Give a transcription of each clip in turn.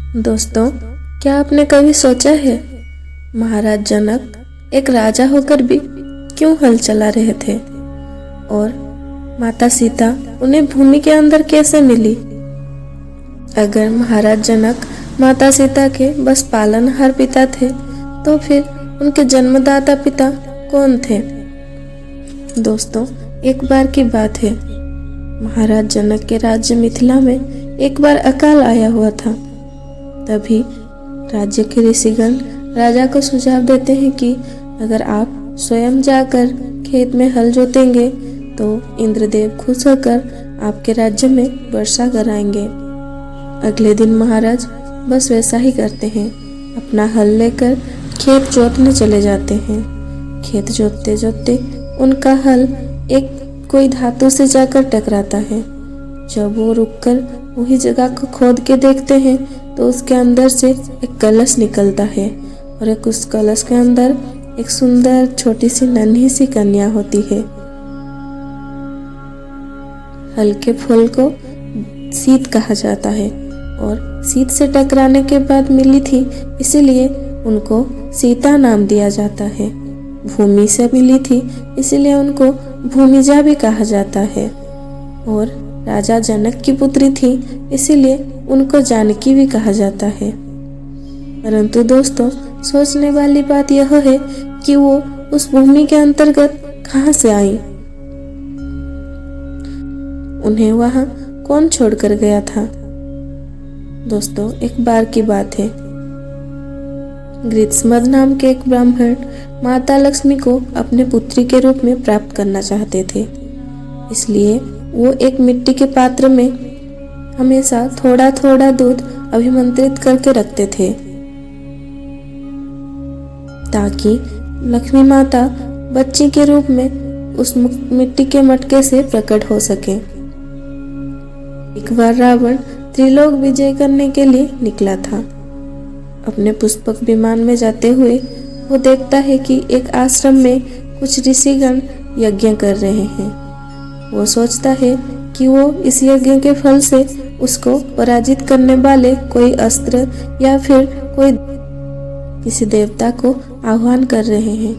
दोस्तों, क्या आपने कभी सोचा है महाराज जनक एक राजा होकर भी क्यों हल चला रहे थे और माता सीता उन्हें भूमि के अंदर कैसे मिली? अगर महाराज जनक माता सीता के बस पालनहार पिता थे तो फिर उनके जन्मदाता पिता कौन थे? दोस्तों, एक बार की बात है, महाराज जनक के राज्य मिथिला में एक बार अकाल आया हुआ था। तभी राज्य के ऋषिगण राजा को सुझाव देते हैं कि अगर आप स्वयं जाकर खेत में हल जोतेंगे तो इंद्रदेव खुश होकर आपके राज्य में वर्षा कराएंगे। अगले दिन महाराज बस वैसा ही करते हैं, अपना हल लेकर खेत जोतने चले जाते हैं। खेत जोतते जोतते उनका हल एक कोई धातु से जाकर टकराता है। जब वो रुककर वही जगह को खोद के देखते हैं तो उसके अंदर से एक कलश निकलता है और उस कलश के अंदर एक सुंदर छोटी सी नन्ही सी कन्या होती है। हल के फूल को सीत कहा जाता है और सीत से टकराने के बाद मिली थी, इसीलिए उनको सीता नाम दिया जाता है। भूमि से मिली थी इसीलिए उनको भूमिजा भी कहा जाता है और राजा जनक की पुत्री थी इसीलिए उनको जानकी भी कहा जाता है। परंतु दोस्तों, सोचने वाली बात यह है कि वो उस भूमि के अंतर्गत कहां से आई? उन्हें वहां कौन छोड़कर गया था? दोस्तों, एक बार की बात है, ग्रीष्मद नाम के एक ब्राह्मण माता लक्ष्मी को अपने पुत्री के रूप में प्राप्त करना चाहते थे। इसलिए वो एक मिट्टी के पात्र में हमेशा थोड़ा थोड़ा दूध अभिमंत्रित करके रखते थे ताकि लक्ष्मी माता बच्ची के रूप में उस मिट्टी के मटके से प्रकट हो सके। एक बार रावण त्रिलोक विजय करने के लिए निकला था। अपने पुष्पक विमान में जाते हुए वो देखता है कि एक आश्रम में कुछ ऋषिगण यज्ञ कर रहे हैं। वो सोचता है कि वो इस यज्ञ के फल से उसको पराजित करने वाले कोई अस्त्र या फिर कोई किसी देवता को आह्वान कर रहे हैं।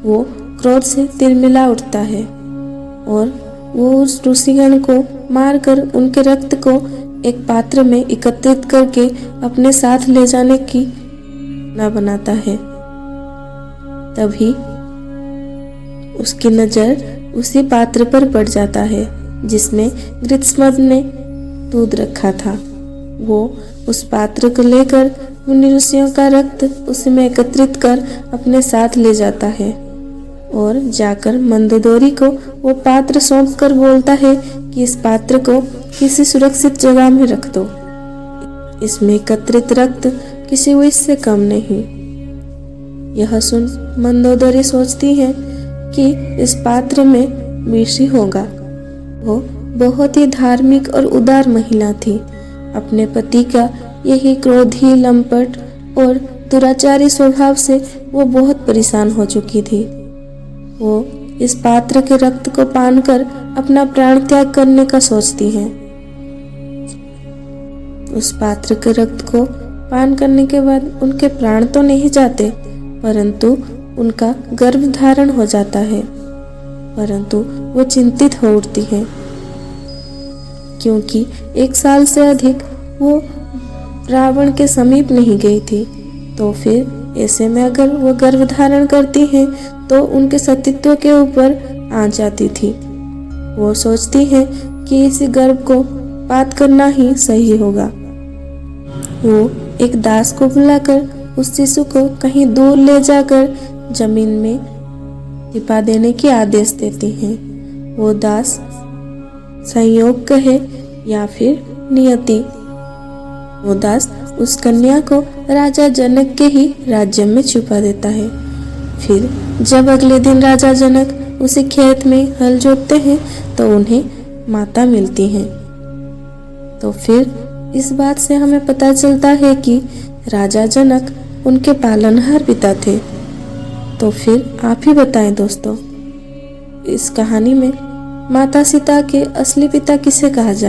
वो क्रोध से तिलमिला उठता है और वो उस ऋषिगण को मारकर उनके रक्त को एक पात्र में एकत्रित करके अपने साथ ले जाने की योजना बनाता है। तभी उसकी नजर उसी पात्र पर पड़ जाता है जिसमें ग्रीष्मद ने दूध रखा था। वो उस पात्र को लेकर मुनि ऋषियों का रक्त उसी में एकत्रित कर अपने साथ ले जाता है और जाकर मंदोदरी को वो पात्र सौंप कर बोलता है कि इस पात्र को किसी सुरक्षित जगह में रख दो। इसमें एकत्रित रक्त किसी विष से कम नहीं। यह सुन मंदोदरी सोचती है कि इस पात्र में विष ही होगा। वो बहुत ही धार्मिक और उदार महिला थी। अपने पति का यही क्रोधी, लंपट और दुराचारी स्वभाव से वो बहुत परेशान हो चुकी थी। वो इस पात्र के रक्त को पान कर अपना प्राण त्याग करने का सोचती है। उस पात्र के रक्त को पान करने के बाद उनके प्राण तो नहीं जाते, परंतु उनका गर्भ धारण हो जाता है। परंतु वो चिंतित हो उठती है क्योंकि 1 साल से अधिक वो रावण के समीप नहीं गई थी। तो फिर ऐसे में अगर वो गर्भ धारण करती हैं तो उनके सतीत्व के ऊपर आ जाती थी। वो सोचती है कि इस गर्भ को पात करना ही सही होगा। वो एक दास को बुलाकर उस शिशु को कहीं दूर ले जाकर जमीन में छिपा देने की आदेश देती हैं। वो दास संयोग कहे या फिर नियति, वो दास उस कन्या को राजा जनक के ही राज्य में छुपा देता है। फिर जब अगले दिन राजा जनक उसी खेत में हल जोतते हैं तो उन्हें माता मिलती हैं। तो फिर इस बात से हमें पता चलता है कि राजा जनक उनके पालनहार पिता थे। तो फिर आप ही बताएं दोस्तों, इस कहानी में माता सीता के असली पिता किसे कहा जाए?